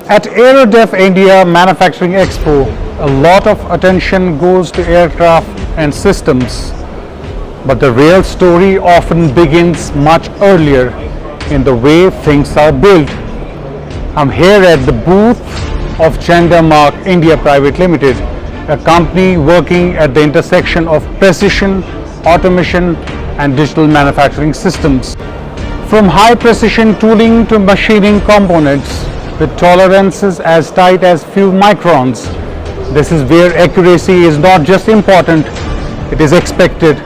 At AeroDef India Manufacturing Expo, a lot of attention goes to aircraft and systems, but the real story often begins much earlier in the way things are built. I'm here at the booth of Jendamark India Pvt Ltd, a company working at the intersection of precision, automation and digital manufacturing systems. From high precision tooling to machining components with tolerances as tight as few microns, this is where accuracy is not just important, it is expected.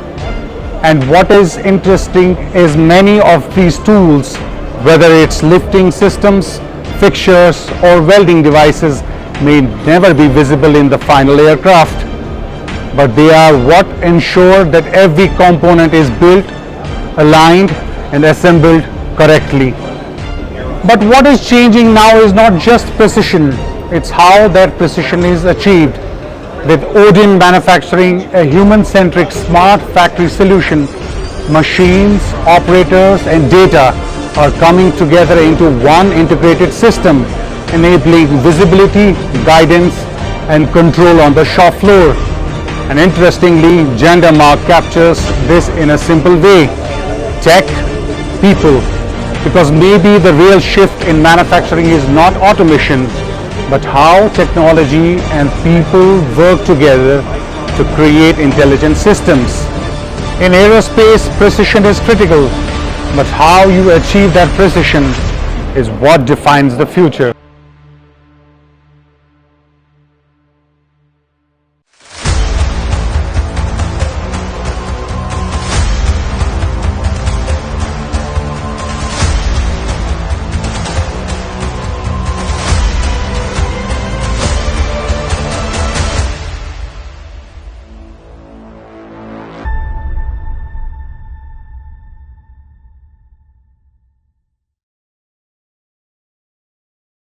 And what is interesting is many of these tools, whether it's lifting systems, fixtures or welding devices, may never be visible in the final aircraft, but they are what ensure that every component is built, aligned and assembled correctly. But what is changing now is not just precision, it's how that precision is achieved. With ODIN manufacturing a human-centric smart factory solution, machines, operators and data are coming together into one integrated system, enabling visibility, guidance and control on the shop floor. And interestingly, Jendamark captures this in a simple way: tech, people. Because maybe the real shift in manufacturing is not automation, but how technology and people work together to create intelligent systems. In aerospace, precision is critical, but how you achieve that precision is what defines the future.